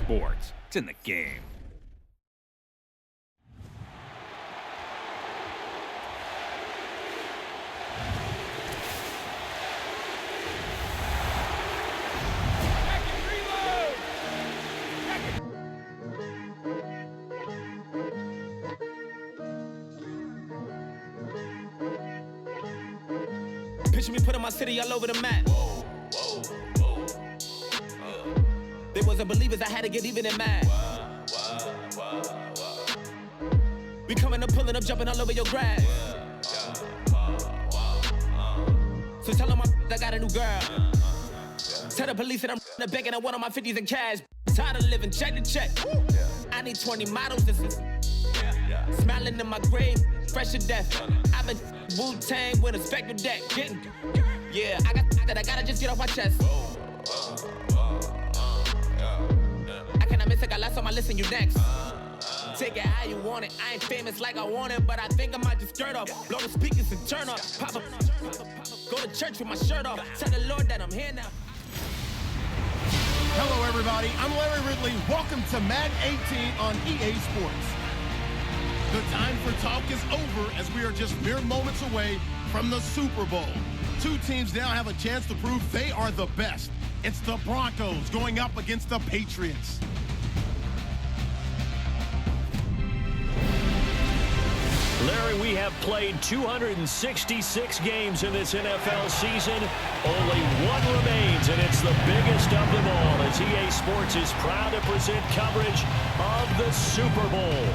sports. It's in the game. Picture me putting my city all over the map. They wasn't believers, I had to get even and mad. We coming up, pulling up, jumping all over your grass. So tell them I got a new girl. Tell the police that I'm begging, I want on my 50s in cash. Tired of living check to check. I need 20 models, this is smiling in my grave, fresh to death. I've been Wu-Tang with a spectral deck. Yeah, I gotta just get off my chest. I cannot miss it, got last on my list and you next. Take it how you want it. I ain't famous like I want it, but I think I might just skirt off. Blow the speakers and turn up. Pop up. Go to church with my shirt off. Tell the Lord that I'm here now. Hello, everybody. I'm Larry Ridley. Welcome to Madden 18 on EA Sports. The time for talk is over as we are just mere moments away from the Super Bowl. Two teams now have a chance to prove they are the best. It's the Broncos going up against the Patriots. Larry, we have played 266 games in this NFL season. Only one remains, and it's the biggest of them all, as EA Sports is proud to present coverage of the Super Bowl.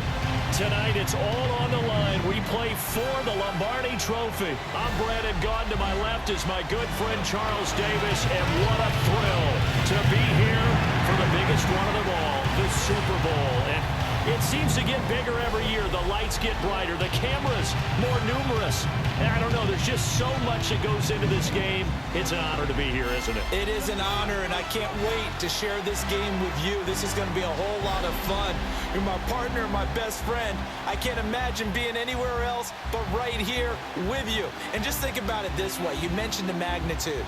Tonight, it's all on the line. We play for the Lombardi Trophy. I'm Brandon Gaudin. To my left is my good friend Charles Davis, and what a thrill to be here for the biggest one of them all, the Super Bowl. And it seems to get bigger every year. The lights get brighter. The cameras more numerous. And I don't know, there's just so much that goes into this game. It's an honor to be here, isn't it? It is an honor, and I can't wait to share this game with you. This is going to be a whole lot of fun. You're my partner, my best friend. I can't imagine being anywhere else but right here with you. And just think about it this way. You mentioned the magnitude.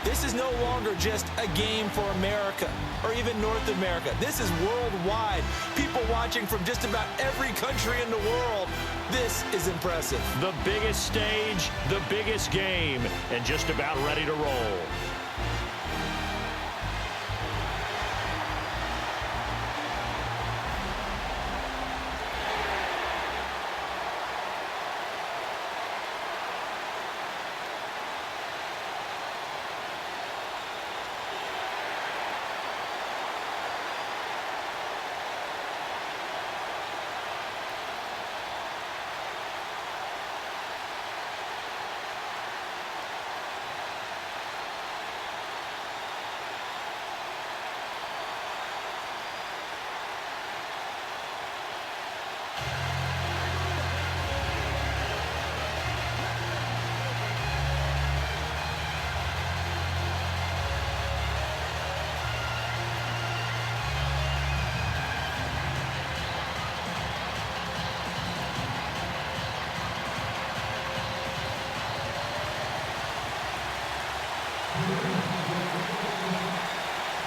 This is no longer just a game for America or even North America. This is worldwide. People watching from just about every country in the world. This is impressive. The biggest stage, the biggest game, and just about ready to roll.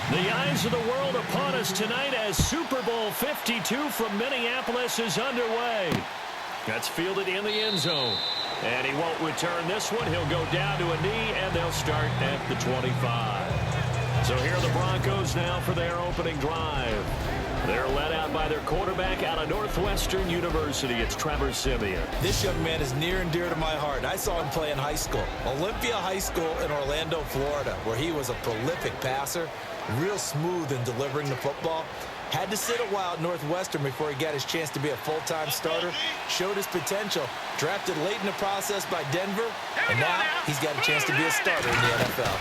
The eyes of the world upon us tonight as Super Bowl 52 from Minneapolis is underway. That's fielded in the end zone. And he won't return this one. He'll go down to a knee, and they'll start at the 25. So here are the Broncos now for their opening drive. They're led out by their quarterback out of Northwestern University. It's Trevor Siemian. This young man is near and dear to my heart. I saw him play in high school. Olympia High School in Orlando, Florida, where he was a prolific passer, real smooth in delivering the football. Had to sit a while at Northwestern before he got his chance to be a full-time starter. Showed his potential. Drafted late in the process by Denver. And now he's got a chance to be a starter in the NFL.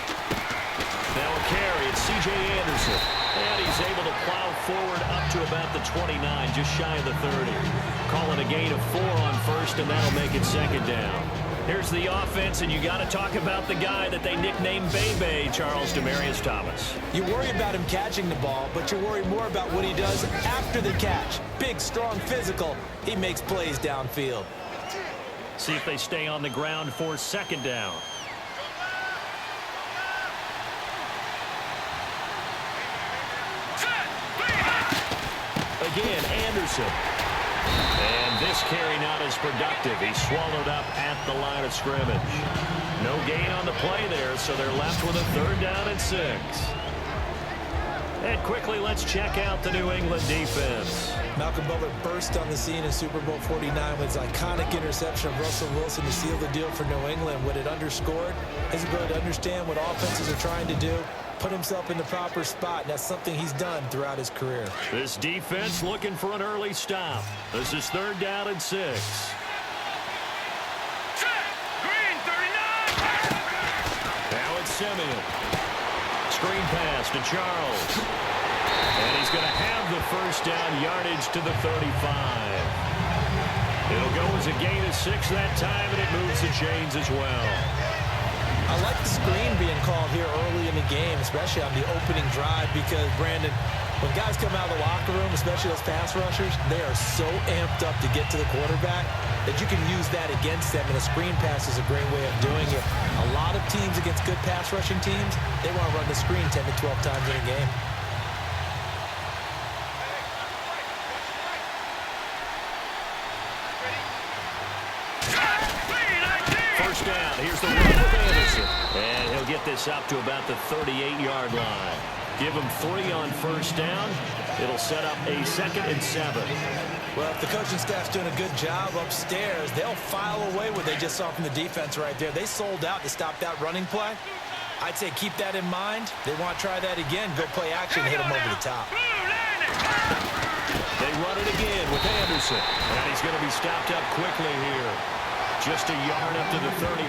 Now a carry. It's C.J. Anderson. And he's able to plow forward up to about the 29, just shy of the 30. Calling a gain of 4 on first, and that'll make it second down. Here's the offense, and you got to talk about the guy that they nicknamed Bebe, Charles Demaryius Thomas. You worry about him catching the ball, but you worry more about what he does after the catch. Big, strong, physical. He makes plays downfield. See if they stay on the ground for second down. again. Anderson. And this carry not as productive. He's swallowed up at the line of scrimmage. No gain on the play there, so they're left with a 3rd down and 6. And quickly, let's check out the New England defense. Malcolm Butler burst on the scene in Super Bowl 49 with his iconic interception of Russell Wilson to seal the deal for New England. What it underscored his ability to understand what offenses are trying to do, put himself in the proper spot, and that's something he's done throughout his career. This defense looking for an early stop. This is 3rd down and 6. Green 39. Now it's Simeon. Screen pass to Charles. And he's going to have the 1st down yardage to the 35. It'll go as a gain of 6 that time, and it moves the chains as well. I like the screen being called here early in the game, especially on the opening drive, because, Brandon, when guys come out of the locker room, especially those pass rushers, they are so amped up to get to the quarterback that you can use that against them, and a screen pass is a great way of doing it. A lot of teams against good pass rushing teams, they want to run the screen 10 to 12 times in a game. First down. Here's the run with Anderson. And he'll get this up to about the 38-yard line. Give him 3 on 1st down. It'll set up a 2nd and 7. Well, if the coaching staff's doing a good job upstairs, they'll file away what they just saw from the defense right there. They sold out to stop that running play. I'd say keep that in mind. They want to try that again. Go play action and hit them over the top. They run it again with Anderson. And he's going to be stopped up quickly here. Just a yard up to the 39.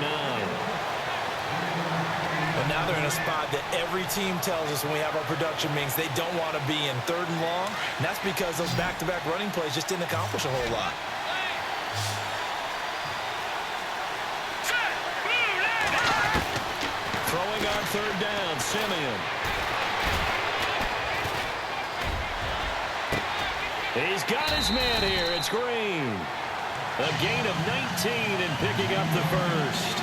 But now they're in a spot that every team tells us when we have our production meetings they don't want to be in, 3rd and long. And that's because those back-to-back running plays just didn't accomplish a whole lot. Throwing on 3rd down, Simeon. He's got his man here. It's Green. A gain of 19 and picking up the 1st.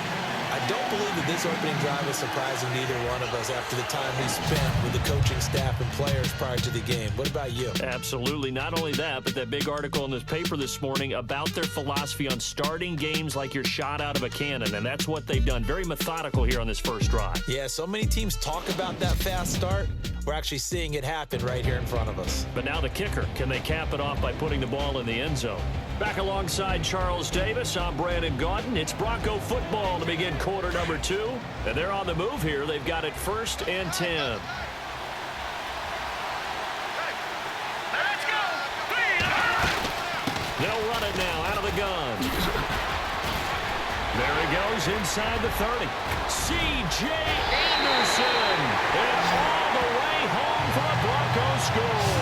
I don't believe that this opening drive is surprising to either one of us after the time we spent with the coaching staff and players prior to the game. What about you? Absolutely. Not only that, but that big article in this paper this morning about their philosophy on starting games like you're shot out of a cannon, and that's what they've done. Very methodical here on this first drive. Yeah, so many teams talk about that fast start. We're actually seeing it happen right here in front of us. But now the kicker. Can they cap it off by putting the ball in the end zone? Back alongside Charles Davis, I'm Brandon Gaudin. It's Bronco football to begin quarter number 2. And they're on the move here. They've got it 1st and 10. Let's go. They'll run it now out of the gun. There he goes inside the 30. C.J. Anderson. And all the way home for a Bronco score.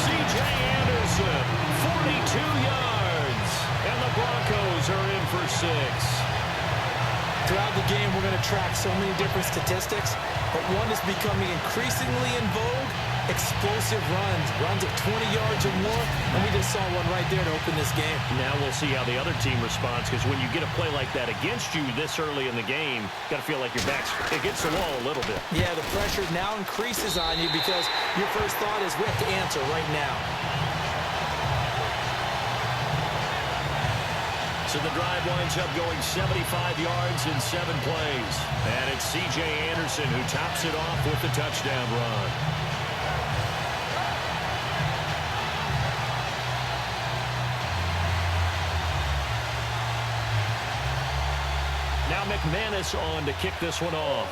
C.J. Anderson, 42 yards. And the Broncos are in for 6. Throughout the game, we're going to track so many different statistics, but one is becoming increasingly in vogue, explosive runs at 20 yards or more, and we just saw one right there to open this game. Now we'll see how the other team responds, because when you get a play like that against you this early in the game, you got to feel like your back's against the wall a little bit. Yeah, the pressure now increases on you because your first thought is we have to answer right now. So the drive winds up going 75 yards in 7 plays. And it's C.J. Anderson who tops it off with the touchdown run. Now McManus on to kick this one off.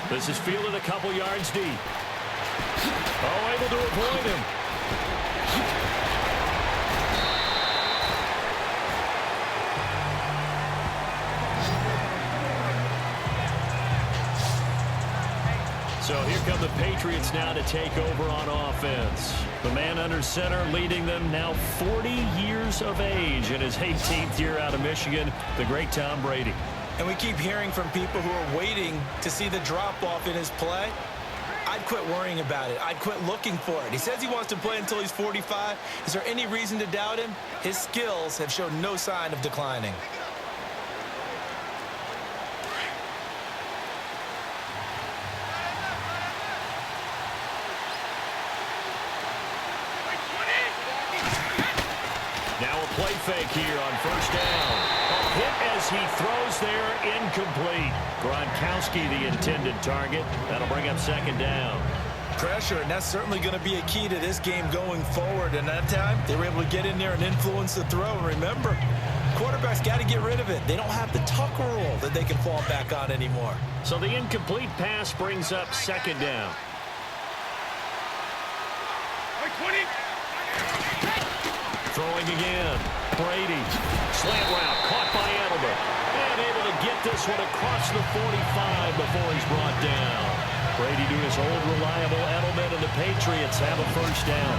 This is fielded a couple yards deep. Oh, able to avoid him. So here come the Patriots now to take over on offense. The man under center leading them now 40 years of age in his 18th year out of Michigan, the great Tom Brady. And we keep hearing from people who are waiting to see the drop-off in his play. I'd quit worrying about it. I'd quit looking for it. He says he wants to play until he's 45. Is there any reason to doubt him? His skills have shown no sign of declining. play fake here on first down. A hit as he throws there, incomplete. Gronkowski, the intended target. That'll bring up second down. Pressure, and that's certainly going to be a key to this game going forward. And that time, they were able to get in there and influence the throw. And remember, quarterbacks got to get rid of it. They don't have the tuck rule that they can fall back on anymore. So the incomplete pass brings up second down. Throwing again. Brady. Slant route caught by Edelman. And able to get this one across the 45 before he's brought down. Brady doing his old reliable Edelman, and the Patriots have a first down.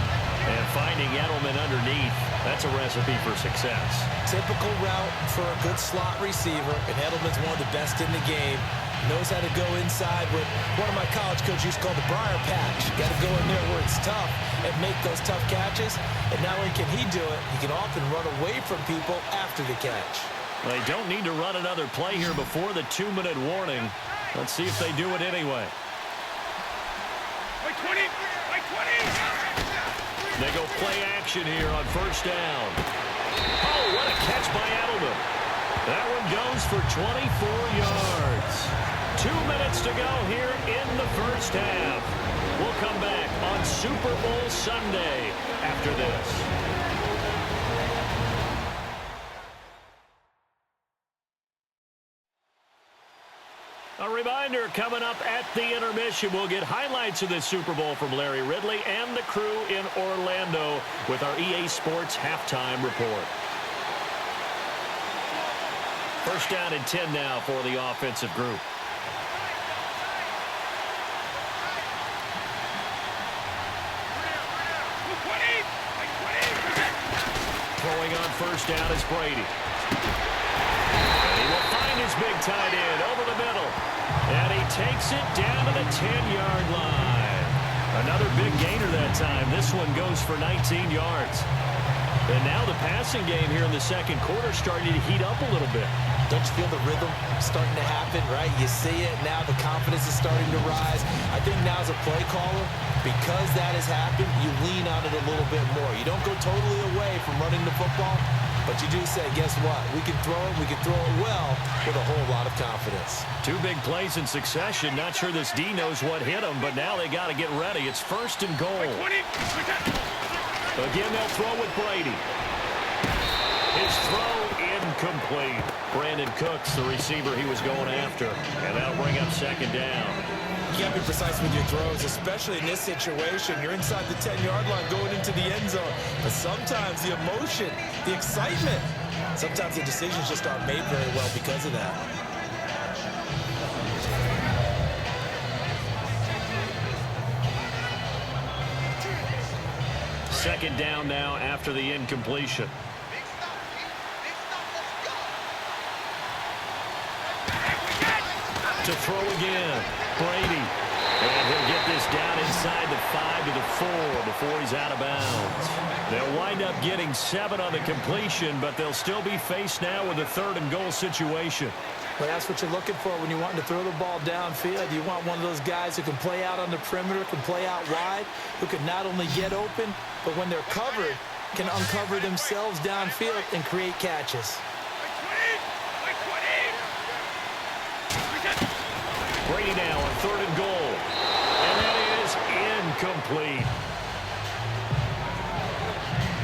And finding Edelman underneath, that's a recipe for success. Typical route for a good slot receiver, and Edelman's one of the best in the game. Knows how to go inside what one of my college coaches used to call the briar patch. Got to go in there where it's tough and make those tough catches. And not only can he do it, he can often run away from people after the catch. They don't need to run another play here before the 2-minute warning. Let's see if they do it anyway. They go play action here on first down. Oh, what a catch by Edelman. That one goes for 24 yards. 2 minutes to go here in the first half. We'll come back on Super Bowl Sunday after this. A reminder, coming up at the intermission, we'll get highlights of this Super Bowl from Larry Ridley and the crew in Orlando with our EA Sports Halftime Report. First down and 10 now for the offensive group. Throwing on first down is Brady. And he will find his big tight end over the middle. And he takes it down to the 10-yard line. Another big gainer that time. This one goes for 19 yards. And now the passing game here in the second quarter starting to heat up a little bit. Don't you feel the rhythm starting to happen, right? You see it now. The confidence is starting to rise. I think now as a play caller, because that has happened, you lean on it a little bit more. You don't go totally away from running the football, but you do say, guess what? We can throw it. We can throw it well with a whole lot of confidence. Two big plays in succession. Not sure this D knows what hit him, but now they got to get ready. It's first and goal. Again, they'll throw with Brady. His throw incomplete. Brandon Cooks, the receiver he was going after. And that'll bring up second down. You got to be precise with your throws, especially in this situation. You're inside the 10-yard line going into the end zone. But sometimes the emotion, the excitement, sometimes the decisions just aren't made very well because of that. Second down now after the incompletion. To throw again, Brady. And he'll get this down inside the 5 to the 4 before he's out of bounds. They'll wind up getting 7 on the completion, but they'll still be faced now with a third and goal situation. Well, that's what you're looking for when you're wanting to throw the ball downfield. You want one of those guys who can play out on the perimeter, can play out wide, who can not only get open, but when they're covered, can uncover themselves downfield and create catches. Brady now on third and goal. And that is incomplete.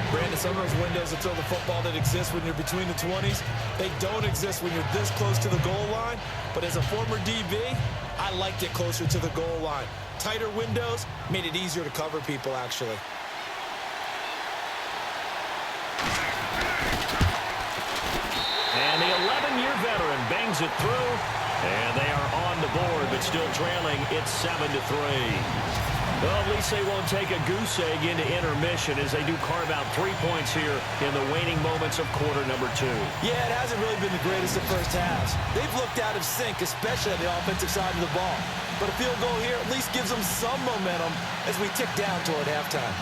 Brandon, some of those windows to throw the football that exist when you're between the 20s, they don't exist when you're this close to the goal line. But as a former DB, I liked it closer to the goal line. Tighter windows made it easier to cover people, actually. And the 11-year veteran bangs it through. And they are on the board, but still trailing. It's 7-3. Well, at least they won't take a goose egg into intermission as they do carve out 3 points here in the waning moments of quarter number 2. Yeah, it hasn't really been the greatest of first halves. They've looked out of sync, especially on the offensive side of the ball. But a field goal here at least gives them some momentum as we tick down toward halftime.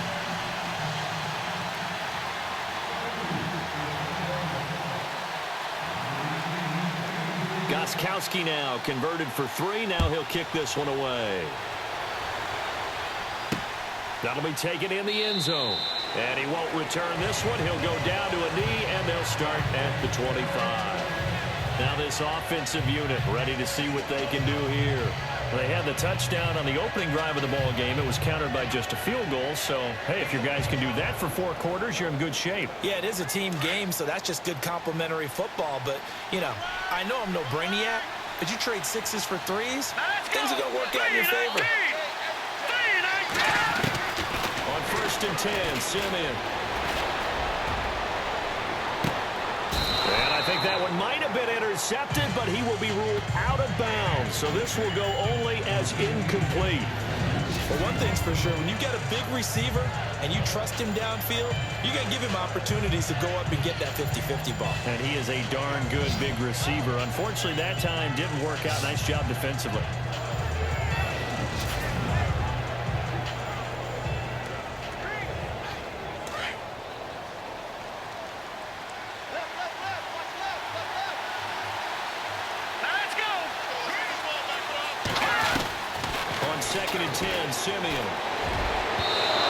Gostkowski now converted for 3. Now he'll kick this one away. That'll be taken in the end zone. And he won't return this one. He'll go down to a knee, and they'll start at the 25. Now this offensive unit ready to see what they can do here. They had the touchdown on the opening drive of the ball game. It was countered by just a field goal. So, hey, if your guys can do that for 4 quarters, you're in good shape. Yeah, it is a team game, so that's just good complementary football. But, you know, I know I'm no brainiac, but you trade 6s for 3s, things are going to work out in your favor. On 1st and 10, Simeon. And I think that one might have been intercepted, but he will be ruled out of bounds. So this will go only as incomplete. Well, one thing's for sure, when you get a big receiver and you trust him downfield, you got to give him opportunities to go up and get that 50-50 ball. And he is a darn good big receiver. Unfortunately, that time didn't work out. Nice job defensively. Simeon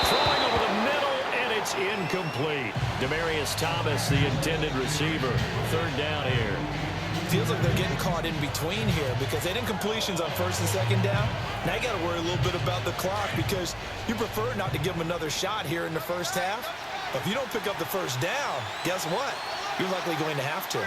throwing over the middle, and it's incomplete. Demaryius Thomas, the intended receiver. 3rd down here. Feels like they're getting caught in between here because they didn't completions on 1st and 2nd down. Now you got to worry a little bit about the clock because you prefer not to give them another shot here in the 1st half. But if you don't pick up the 1st down, guess what? You're likely going to have to.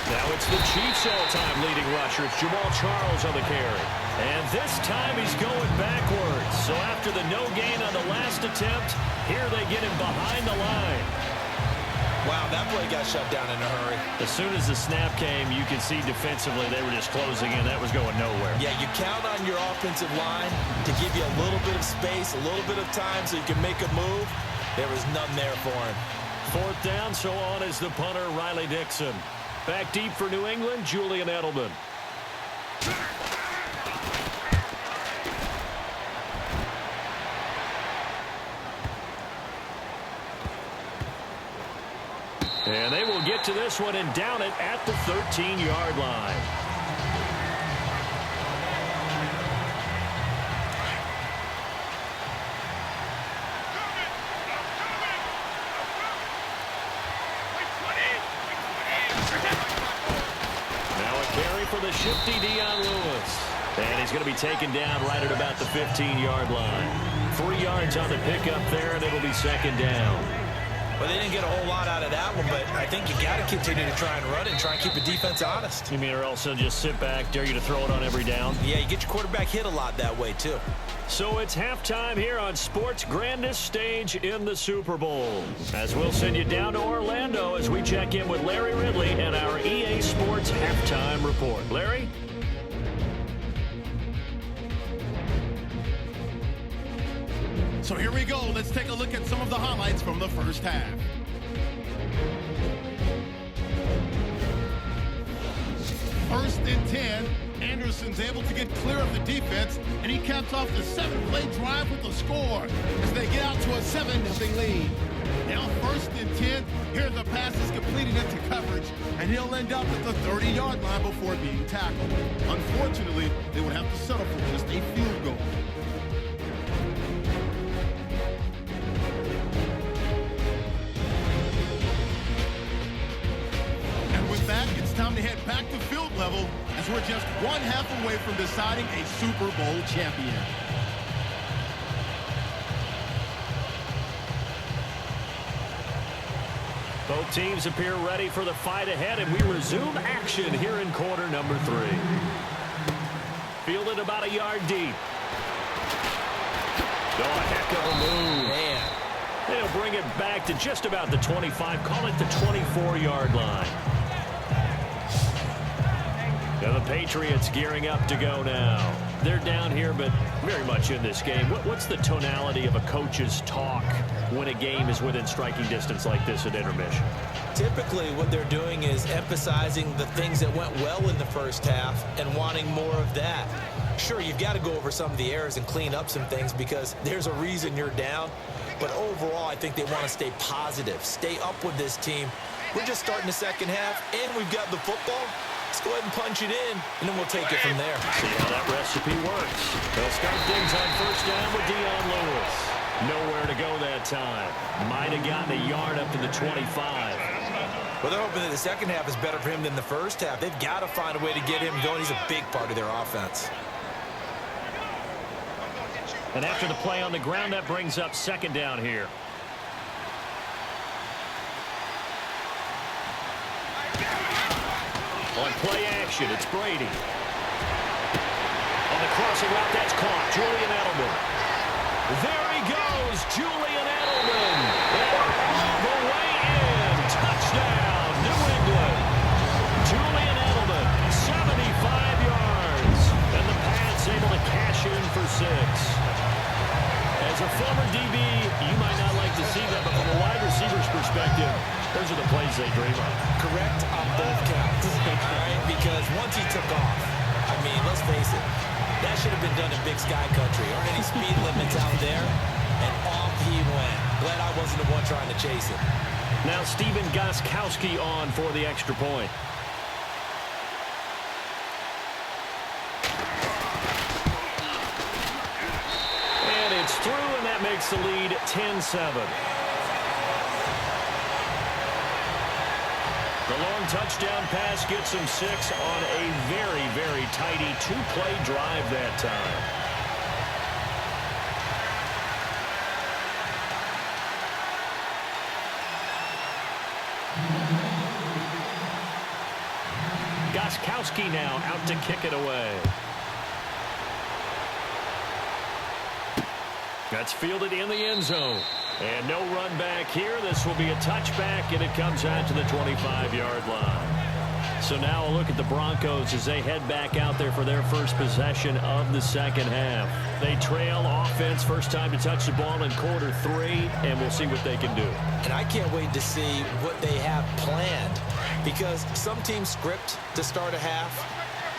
Now it's the Chiefs' all-time leading rusher. It's Jamal Charles on the carry. And this time he's going backwards. So after the no gain on the last attempt, here they get him behind the line. Wow, that play got shut down in a hurry. As soon as the snap came, you could see defensively they were just closing in. That was going nowhere. Yeah, you count on your offensive line to give you a little bit of space, a little bit of time so you can make a move. There was none there for him. 4th down, so on is the punter, Riley Dixon. Back deep for New England, Julian Edelman. And they will get to this one and down it at the 13-yard line. For the shifty Dion Lewis. And he's going to be taken down right at about the 15-yard line. 3 yards on the pickup there, and it'll be 2nd down. Well, they didn't get a whole lot out of that one, but I think you got to continue to try and run it and try and keep the defense honest. You mean or else they'll just sit back, dare you to throw it on every down? Yeah, you get your quarterback hit a lot that way, too. So it's halftime here on sports' grandest stage in the Super Bowl. As we'll send you down to Orlando as we check in with Larry Ridley and our EA Sports Halftime Report. Larry? So here we go. Let's take a look at some of the highlights from the 1st half. First and 10. Anderson's able to get clear of the defense, and he caps off the 7-play drive with the score as they get out to a 7-0 lead. Now 1st and 10. Here the pass is completed into coverage, and he'll end up at the 30-yard line before being tackled. Unfortunately, they would have to settle for just a field goal. It's time to head back to field level as we're just 1 half away from deciding a Super Bowl champion. Both teams appear ready for the fight ahead, and we resume action here in quarter number 3. Fielded about a yard deep. Oh, a heck of a move. Man. They'll bring it back to just about the 25, call it the 24-yard line. Now the Patriots gearing up to go now. They're down here, but very much in this game. What's the tonality of a coach's talk when a game is within striking distance like this at intermission? Typically, what they're doing is emphasizing the things that went well in the 1st half and wanting more of that. Sure, you've got to go over some of the errors and clean up some things because there's a reason you're down. But overall, I think they want to stay positive, stay up with this team. We're just starting the 2nd half, and we've got the football. Let's go ahead and punch it in, and then we'll take it from there. See how that recipe works. They'll start things on first down with Dion Lewis. Nowhere to go that time. Might have gotten a yard up to the 25. Well, they're hoping that the second half is better for him than the first half. They've got to find a way to get him going. He's a big part of their offense. And after the play on the ground, that brings up second down here. On play action, it's Brady. On the crossing route, that's caught. Julian Edelman. There he goes, Julian Edelman. And all the way in. Touchdown, New England. Julian Edelman, 75 yards. And the Pats able to cash in for 6. As a former DB, you might not like to see that, but from a wide receiver's perspective, those are the plays they dream of. Correct on both counts. All right, because once he took off, I mean, let's face it, that should have been done in Big Sky Country. Aren't any speed limits out there? And off he went. Glad I wasn't the one trying to chase it. Now Steven Gostkowski on for the extra point. And it's through, and that makes the lead 10-7. The long touchdown pass gets him 6 on a very, very tidy two-play drive that time. Gostkowski now out to kick it away. That's fielded in the end zone. And no run back here. This will be a touchback, and it comes out to the 25-yard line. So now a look at the Broncos as they head back out there for their first possession of the second half. They trail offense, first time to touch the ball in quarter 3, and we'll see what they can do. And I can't wait to see what they have planned, because some teams script to start a half.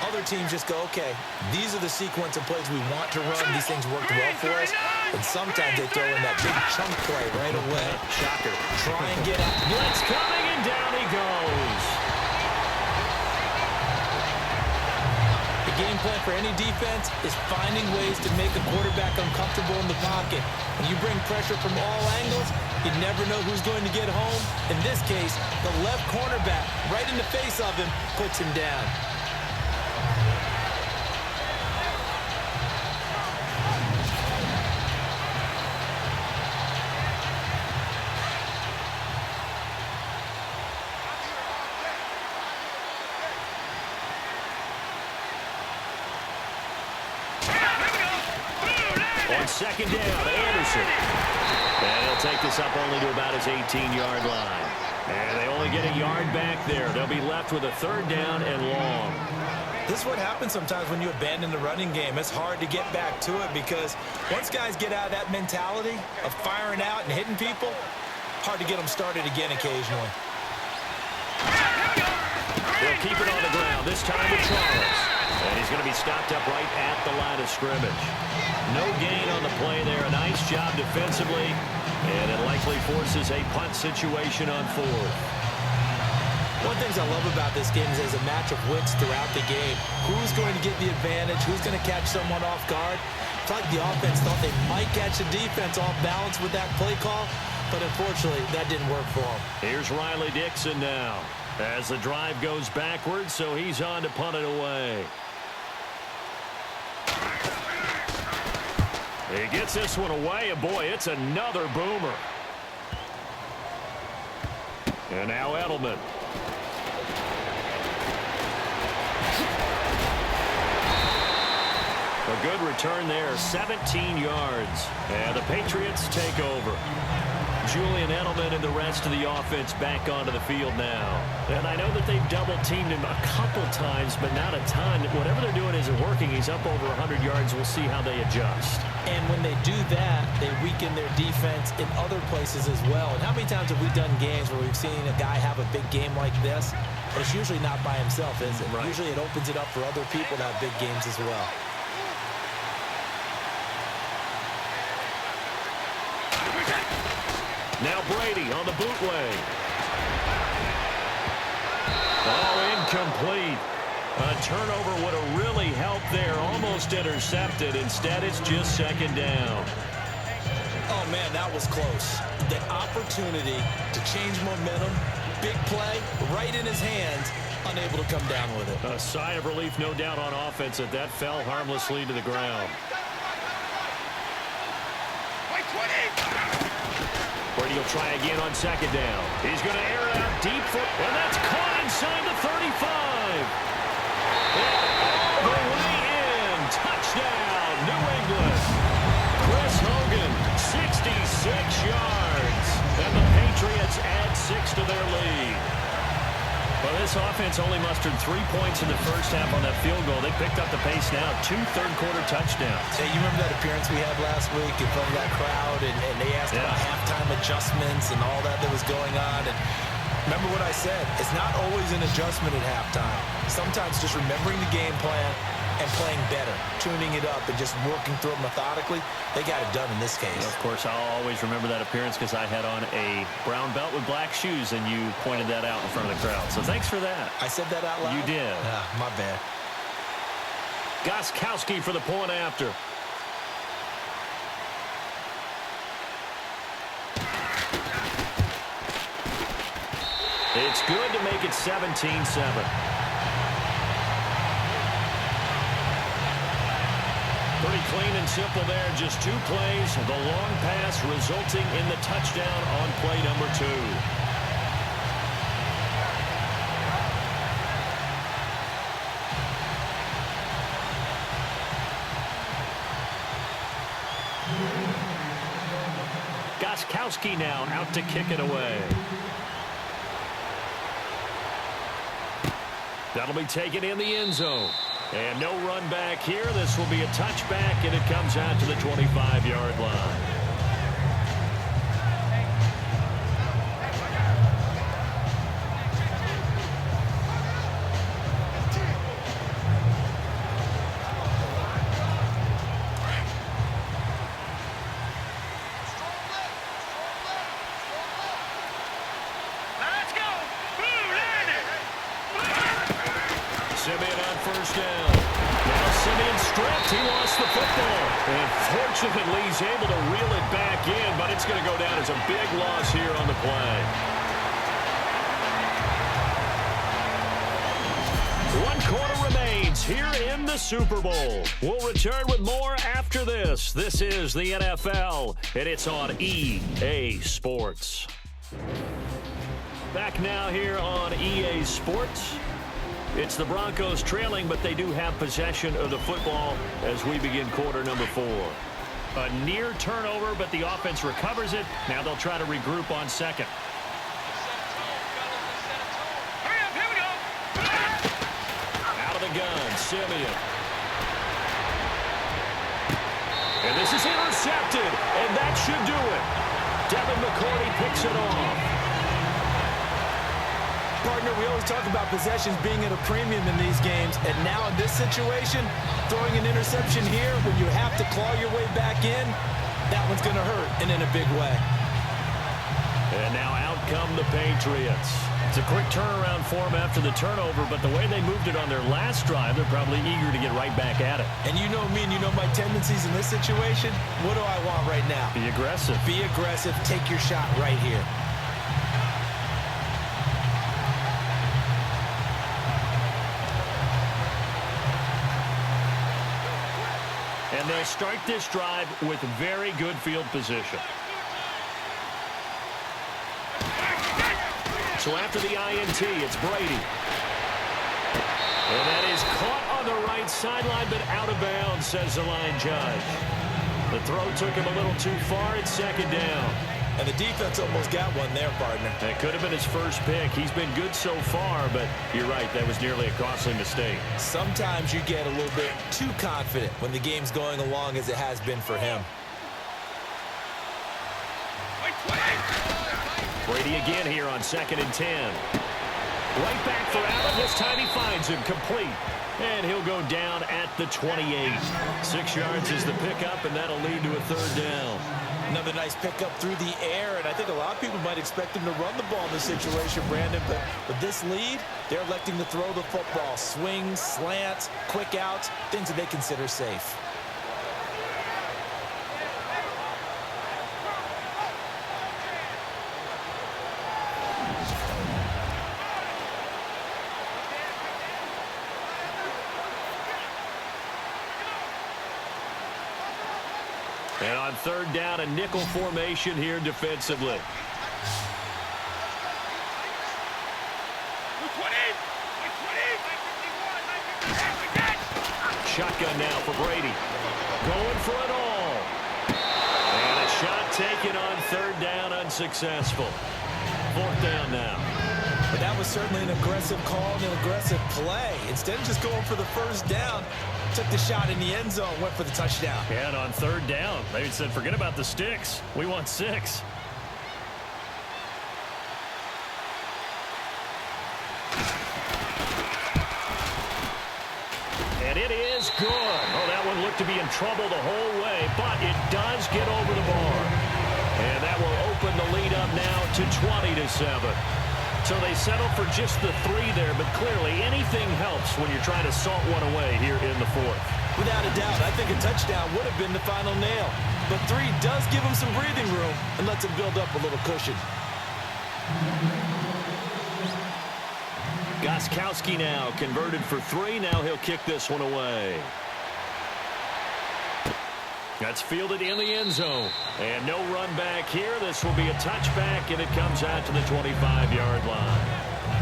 Other teams just go, okay, these are the sequence of plays we want to run. These things worked well for us. And sometimes they throw in that big chunk play right away. Shocker. Try and get out. Blitz coming, and down he goes. The game plan for any defense is finding ways to make a quarterback uncomfortable in the pocket. When you bring pressure from all angles, you never know who's going to get home. In this case, the left cornerback right in the face of him puts him down. On second down, Anderson. And he'll take this up only to about his 18-yard line. And they only get a yard back there. They'll be left with a third down and long. This is what happens sometimes when you abandon the running game. It's hard to get back to it because once guys get out of that mentality of firing out and hitting people, hard to get them started again occasionally. They'll keep it on the ground, this time with Charles. And he's going to be stopped up right at the line of scrimmage. No gain on the play there. A nice job defensively. And it likely forces a punt situation on 4th. One of the things I love about this game is there's a match of wits throughout the game. Who's going to get the advantage? Who's going to catch someone off guard? It's like the offense thought they might catch the defense off balance with that play call, but unfortunately, that didn't work for them. Here's Riley Dixon now as the drive goes backwards, so he's on to punt it away. He gets this one away, and boy, it's another boomer. And now Edelman. A good return there, 17 yards. And the Patriots take over. Julian Edelman and the rest of the offense back onto the field now. And I know that they've double-teamed him a couple times, but not a ton. Whatever they're doing isn't working. He's up over 100 yards. We'll see how they adjust. And when they do that, they weaken their defense in other places as well. And how many times have we done games where we've seen a guy have a big game like this? But it's usually not by himself, is it? Right. Usually it opens it up for other people to have big games as well. Now Brady on the bootleg. Oh, incomplete. A turnover would have really helped there. Almost intercepted. Instead, it's just second down. Oh, man, that was close. The opportunity to change momentum, big play, right in his hands, unable to come down with it. A sigh of relief, no doubt, on offense that fell harmlessly to the ground. Brady will try again on second down. He's going to air it out deep for, and that's caught inside the 35. And all the way in. Touchdown, New England. Chris Hogan, 66 yards. And the Patriots add 6 to their lead. Well, this offense only mustered 3 points in the first half on that field goal. They picked up the pace now. 2 third-quarter touchdowns. Hey, you remember that appearance we had last week in front of that crowd, and they asked about halftime adjustments and all that was going on. And remember what I said. It's not always an adjustment at halftime. Sometimes just remembering the game plan and playing better, tuning it up and just working through it methodically. They got it done in this case. Of course, I'll always remember that appearance because I had on a brown belt with black shoes, and you pointed that out in front of the crowd. So thanks for that. I said that out loud? You did. My bad. Gostkowski for the point after. It's good to make it 17-7. Pretty clean and simple there. Just 2 plays. The long pass resulting in the touchdown on play number 2. Gostkowski now out to kick it away. That'll be taken in the end zone. And no run back here. This will be a touchback, and it comes out to the 25-yard line. Fortunately, he's able to reel it back in, but it's going to go down as a big loss here on the play. 1 quarter remains here in the Super Bowl. We'll return with more after this. This is the NFL, and it's on EA Sports. Back now here on EA Sports. It's the Broncos trailing, but they do have possession of the football as we begin quarter number 4. A near turnover, but the offense recovers it. Now they'll try to regroup on second. Out of the gun, Simeon. And this is intercepted, and that should do it. Devin McCourty picks it off. Partner, we always talk about possessions being at a premium in these games, and now in this situation, throwing an interception here when you have to claw your way back in, that one's going to hurt, and in a big way. And now out come the Patriots. It's a quick turnaround for them after the turnover, but the way they moved it on their last drive, they're probably eager to get right back at it. And you know me, and you know my tendencies in this situation. What do I want right now? Be aggressive. Be aggressive. Take your shot right here. And they'll start this drive with very good field position. So after the INT, it's Brady. And that is caught on the right sideline, but out of bounds, says the line judge. The throw took him a little too far. It's second down. And the defense almost got one there, partner. That could have been his first pick. He's been good so far, but you're right, that was nearly a costly mistake. Sometimes you get a little bit too confident when the game's going along as it has been for him. Brady again here on 2nd and 10. Right back for Allen. This time he finds him complete. And he'll go down at the 28. 6 yards is the pickup, and that'll lead to a third down. Another nice pickup through the air, and I think a lot of people might expect him to run the ball in this situation, Brandon, but with this lead, they're electing to throw the football. Swings, slants, quick outs, things that they consider safe. And on third down, a nickel formation here defensively. Shotgun now for Brady. Going for it all. And a shot taken on third down, unsuccessful. Fourth down now. But that was certainly an aggressive call and an aggressive play. Instead of just going for the first down, took the shot in the end zone, went for the touchdown. Yeah, and on third down, they said, forget about the sticks. We want 6. And it is good. Oh, that one looked to be in trouble the whole way, but it does get over the bar. And that will open the lead up now to 20-7. So they settle for just the 3 there, but clearly anything helps when you're trying to salt one away here in the fourth. Without a doubt, I think a touchdown would have been the final nail. But 3 does give him some breathing room and lets him build up a little cushion. Gostkowski now converted for 3. Now he'll kick this one away. That's fielded in the end zone. And no run back here. This will be a touchback, and it comes out to the 25-yard line.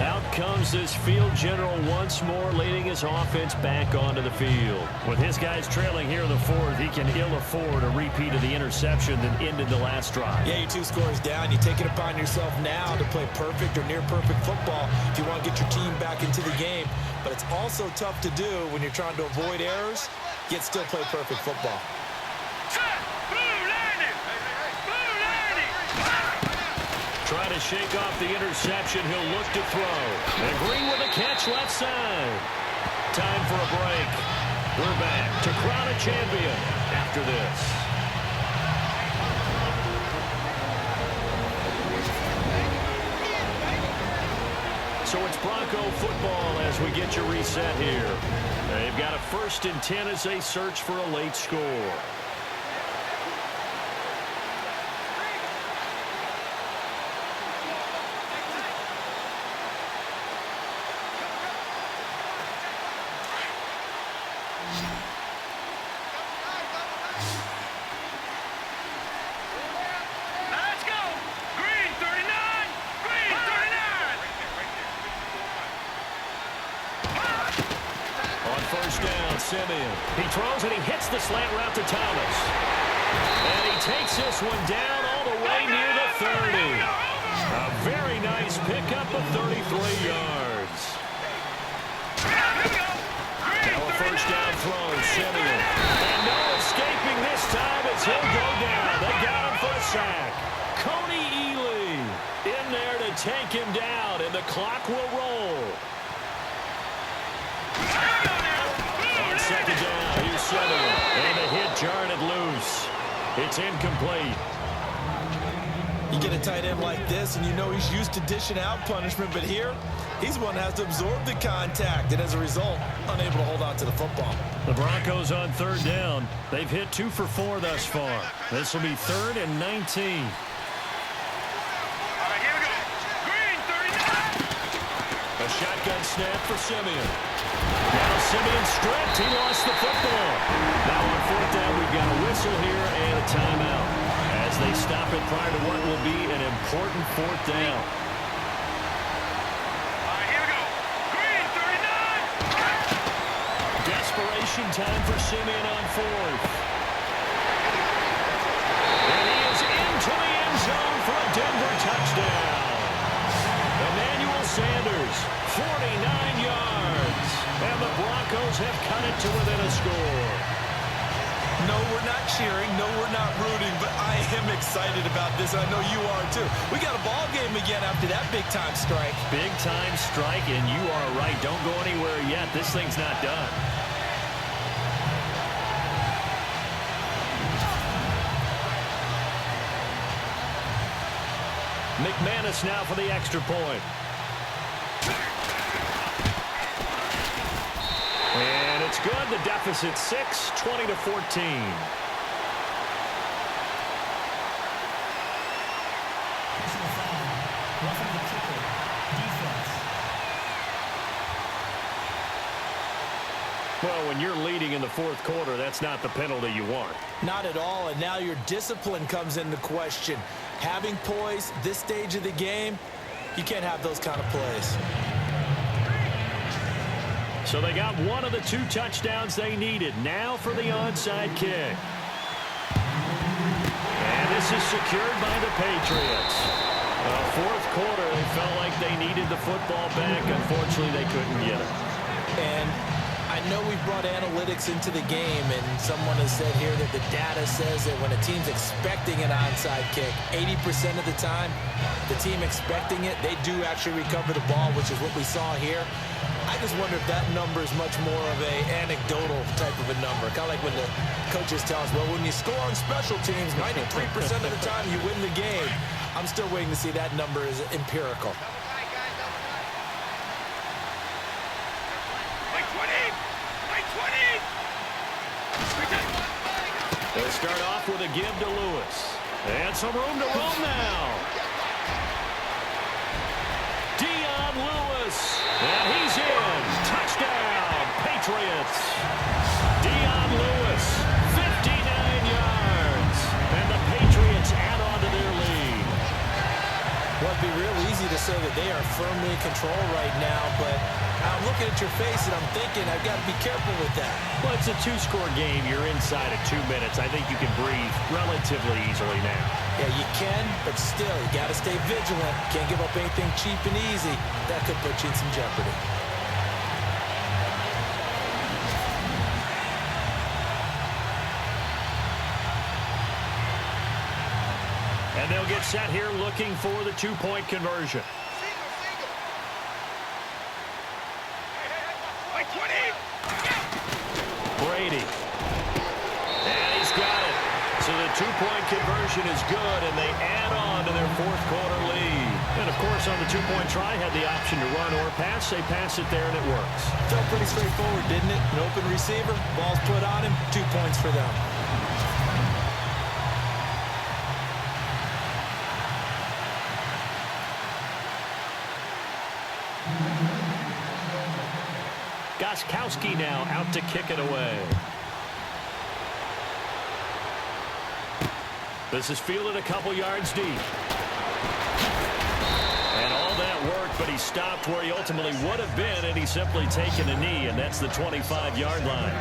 Out comes this field general once more, leading his offense back onto the field. With his guys trailing here in the fourth, he can ill afford a repeat of the interception that ended the last drive. Yeah, your 2 scores down. You take it upon yourself now to play perfect or near-perfect football if you want to get your team back into the game. But it's also tough to do when you're trying to avoid errors, yet still play perfect football. Trying to shake off the interception. He'll look to throw. And Green with a catch left side. Time for a break. We're back to crown a champion after this. So it's Bronco football as we get you reset here. They've got a 1st and 10 as they search for a late score. Simeon. He throws and he hits the slant route to Thomas. And he takes this one down all the way near the 30. A very nice pickup of 33 yards. Now a first down throw, Simeon. And no escaping this time as he'll go down. They got him for a sack. Coney Ely in there to take him down, and the clock will roll. Second down, here's Simeon. And a hit jarred it loose. It's incomplete. You get a tight end like this, and you know he's used to dishing out punishment, but here, he's the one that has to absorb the contact, and as a result, unable to hold on to the football. The Broncos on third down. They've hit 2 for 4 thus far. This will be 3rd and 19. A shotgun snap for Simeon. Now Simeon stripped. He lost the football. Now on 4th down, we've got a whistle here and a timeout as they stop it prior to what will be an important 4th down. Here we go. Green, 39. Desperation time for Simeon on 4th. And he is into the end zone for a Denver touchdown. Emmanuel Sanders, 49 yards. And the Broncos have cut it to within a score. No, we're not cheering. No, we're not rooting. But I am excited about this. I know you are, too. We got a ball game again after that big-time strike. Big-time strike, and you are right. Don't go anywhere yet. This thing's not done. McManus now for the extra point. And it's good. The deficit 6, 20-14. Well, when you're leading in the fourth quarter, that's not the penalty you want. Not at all, and now your discipline comes into question. Having poise this stage of the game, you can't have those kind of plays. So they got one of the 2 touchdowns they needed. Now for the onside kick. And this is secured by the Patriots. Fourth quarter, they felt like they needed the football back. Unfortunately, they couldn't get it. And I know we've brought analytics into the game, and someone has said here that the data says that when a team's expecting an onside kick, 80% of the time, the team expecting it, they do actually recover the ball, which is what we saw here. I just wonder if that number is much more of a anecdotal type of a number. Kind of like when the coaches tell us, well, when you score on special teams, 93% of the time you win the game. I'm still waiting to see that number is empirical. They start off with a give to Lewis. And some room to roam now. Lewis. And he's in. Touchdown, Patriots. Dion Lewis, 59 yards. And the Patriots add on to their lead. Well, it'd be real easy to say that they are firmly in control right now, but I'm looking at your face and I'm thinking I've got to be careful with that. Well, it's a 2-score game. You're inside of 2 minutes. I think you can breathe relatively easily now. Yeah, you can, but still, you got to stay vigilant. Can't give up anything cheap and easy. That could put you in some jeopardy. And they'll get set here looking for the 2-point conversion. Brady. And he's got it. So the 2-point conversion is good, and they add on to their fourth quarter lead. And, of course, on the 2-point try, had the option to run or pass. They pass it there, and it works. Felt pretty straightforward, didn't it? An open receiver, ball's put on him, 2 points for them. Goskowski now out to kick it away. This is fielded a couple yards deep. And all that worked, but he stopped where he ultimately would have been, and he's simply taken a knee, and that's the 25-yard line.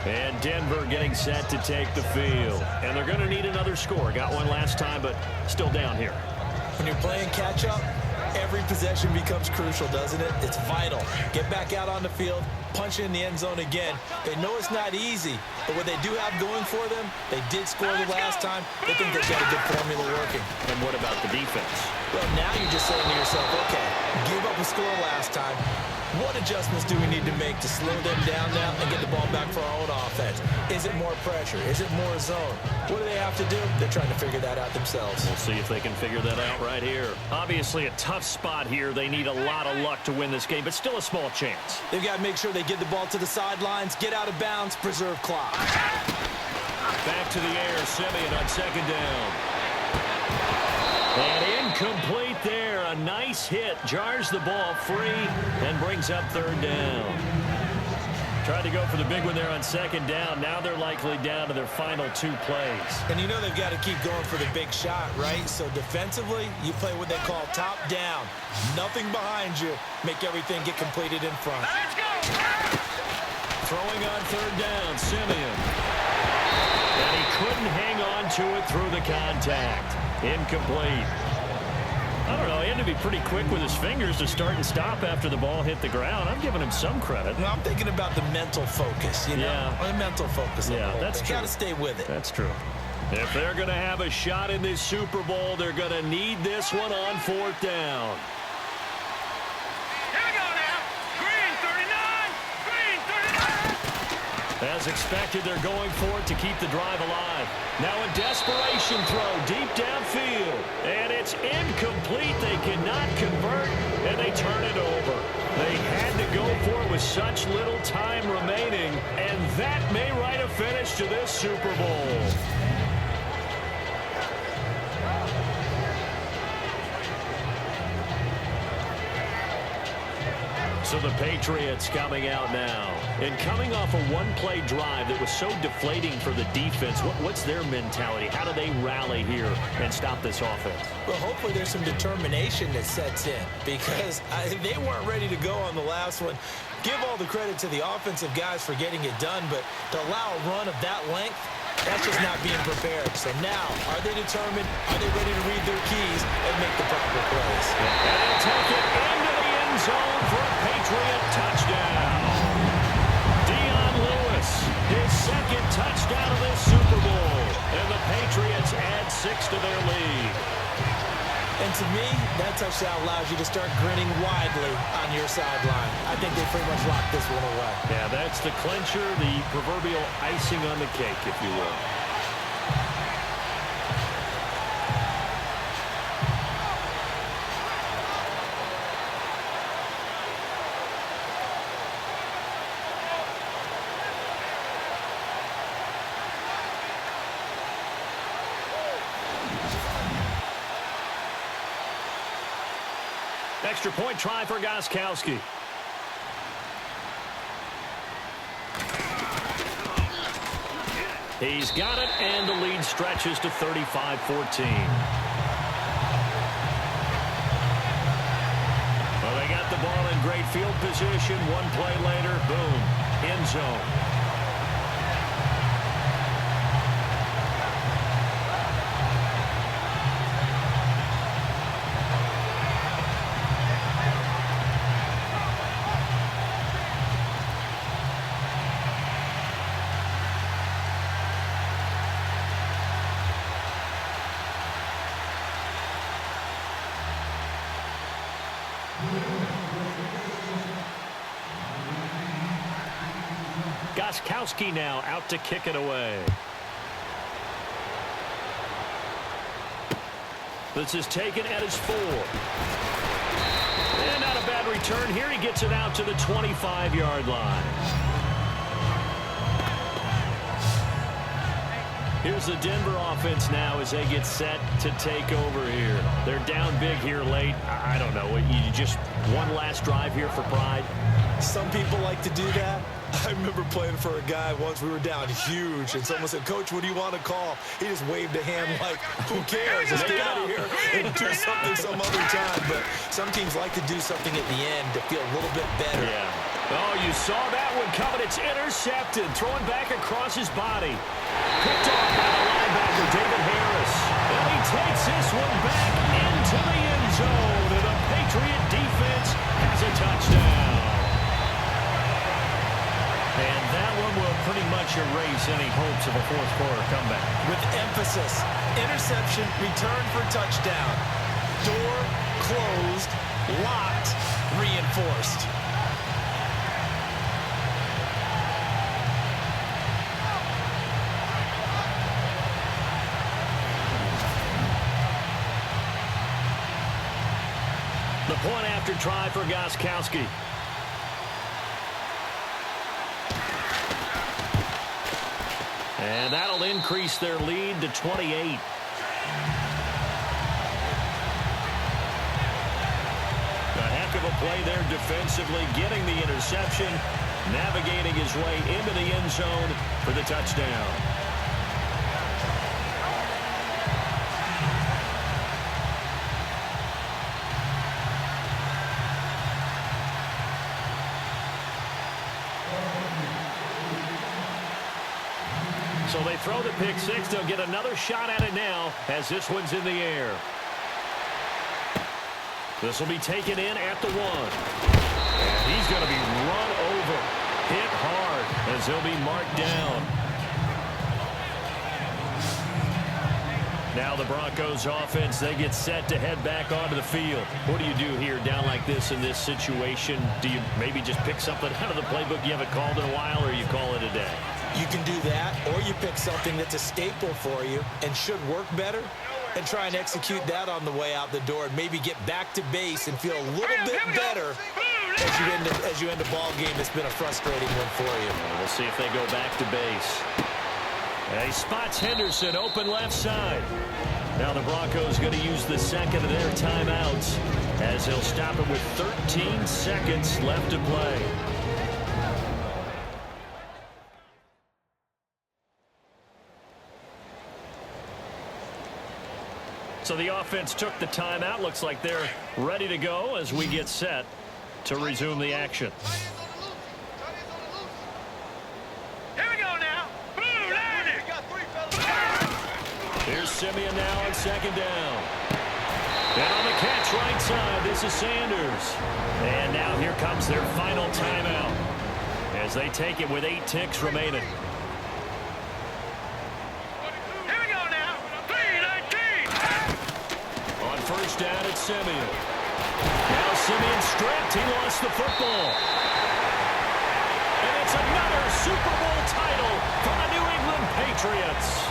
And Denver getting set to take the field. And they're going to need another score. Got one last time, but still down here. When you're playing catch-up, every possession becomes crucial, doesn't it? It's vital. Get back out on the field, punch in the end zone again. They know it's not easy, but what they do have going for them, they did score the last time. They think they've got a good formula working. And what about the defense? Well, now you're just saying to yourself, okay, give up a score last time. What adjustments do we need to make to slow them down now and get the ball back for our own offense? Is it more pressure? Is it more zone? What do they have to do? They're trying to figure that out themselves. We'll see if they can figure that out right here. Obviously a tough spot here. They need a lot of luck to win this game, but still a small chance. They've got to make sure they get the ball to the sidelines, get out of bounds, preserve clock. Back to the air, Simeon on second down. And incomplete there. A nice hit. Jars the ball free and brings up third down. Tried to go for the big one there on second down. Now they're likely down to their final 2 plays. And you know they've got to keep going for the big shot, right? So defensively, you play what they call top down. Nothing behind you. Make everything get completed in front. Let's go! Throwing on third down, Simeon. And he couldn't hang on to it through the contact. Incomplete. I don't know, he had to be pretty quick with his fingers to start and stop after the ball hit the ground. I'm giving him some credit. No, I'm thinking about the mental focus, you know? Yeah. The mental focus. Yeah, that's true. Got to stay with it. That's true. If they're going to have a shot in this Super Bowl, they're going to need this one on fourth down. Here we go now. Green 39. Green 39. As expected, they're going for it to keep the drive alive. Now a desperation throw deep downfield. cannot convert, and they turn it over. They had to go for it with such little time remaining, and that may write a finish to this Super Bowl. So the Patriots coming out now. And coming off a one-play drive that was so deflating for the defense, what's their mentality? How do they rally here and stop this offense? Well, hopefully there's some determination that sets in because they weren't ready to go on the last one. Give all the credit to the offensive guys for getting it done, but to allow a run of that length, that's just not being prepared. So now, are they determined? Are they ready to read their keys and make the proper plays? And they'll take it into the end zone for a Patriot touchdown. His second touchdown of this Super Bowl. And the Patriots add 6 to their lead. And to me, that touchdown allows you to start grinning widely on your sideline. I think they pretty much locked this one away. Yeah, that's the clincher, the proverbial icing on the cake, if you will. Extra point try for Gostkowski. He's got it, and the lead stretches to 35-14. Well, they got the ball in great field position. One play later, boom, end zone. Gostkowski now out to kick it away. This is taken at his 4. And not a bad return here. He gets it out to the 25-yard line. Here's the Denver offense now as they get set to take over here. They're down big here late. I don't know. You just one last drive here for pride? Some people like to do that. I remember playing for a guy once. We were down huge, and someone said, "Coach, what do you want to call?" He just waved a hand like, who cares? Let's get out of here and do something some other time. But some teams like to do something at the end to feel a little bit better. Yeah. Oh, you saw that one coming. It's intercepted. Throwing back across his body. Picked off by the linebacker, David Harris. And he takes this one back into the end zone. And the Patriot defense has a touchdown. And that one will pretty much erase any hopes of a fourth-quarter comeback. With emphasis, interception, return for touchdown. Door closed, locked, reinforced. The point after try for Gostkowski. And that'll increase their lead to 28. A heck of a play there defensively, getting the interception, navigating his way into the end zone for the touchdown. So they throw the pick six. They'll get another shot at it now as this one's in the air. This will be taken in at the 1. And he's going to be run over, hit hard as he'll be marked down. Now the Broncos offense, they get set to head back onto the field. What do you do here down like this in this situation? Do you maybe just pick something out of the playbook you haven't called in a while, or you call it a day? You can do that, or you pick something that's a staple for you and should work better. and try and execute that on the way out the door and maybe get back to base and feel a little bit better as you end a ball game that's been a frustrating one for you. We'll see if they go back to base. And he spots Henderson open left side. Now the Broncos going to use the second of their timeouts as they'll stop it with 13 seconds left to play. So the offense took the timeout. Looks like they're ready to go as we get set to resume the action. Here we go now. Here's Simeon now on second down. And on the catch right side, this is Sanders. And now here comes their final timeout as they take it with 8 ticks remaining. Here we go now. 3-19. On first down, it's Simeon. Now Simeon stripped. He lost the football. And it's another Super Bowl title for the New England Patriots.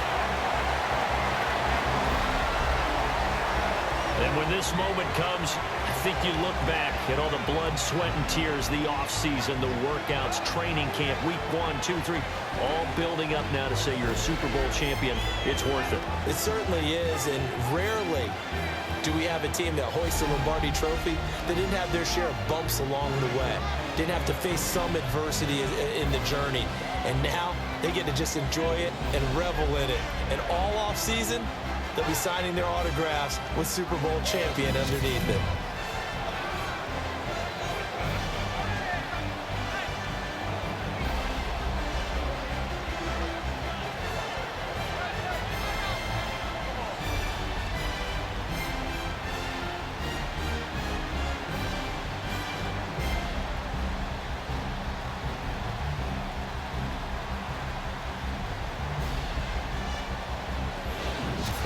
And when this moment comes, I think you look back at all the blood, sweat, and tears, the offseason, the workouts, training camp, week 1, 2, 3, all building up now to say you're a Super Bowl champion. It's worth it. It certainly is, and rarely do we have a team that hoists the Lombardi Trophy that didn't have their share of bumps along the way, didn't have to face some adversity in the journey, and now they get to just enjoy it and revel in it. And all offseason, they'll be signing their autographs with Super Bowl champion underneath it.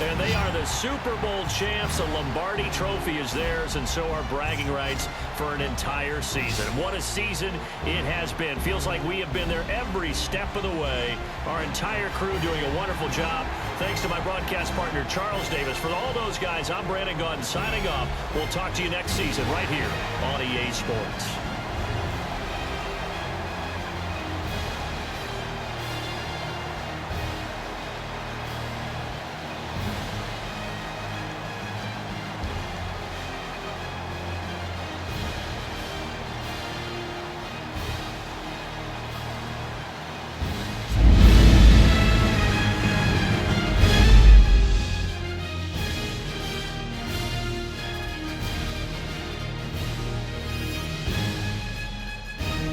And they are the Super Bowl champs. The Lombardi Trophy is theirs, and so are bragging rights for an entire season. What a season it has been. Feels like we have been there every step of the way. Our entire crew doing a wonderful job. Thanks to my broadcast partner, Charles Davis. For all those guys, I'm Brandon Gaudin signing off. We'll talk to you next season right here on EA Sports.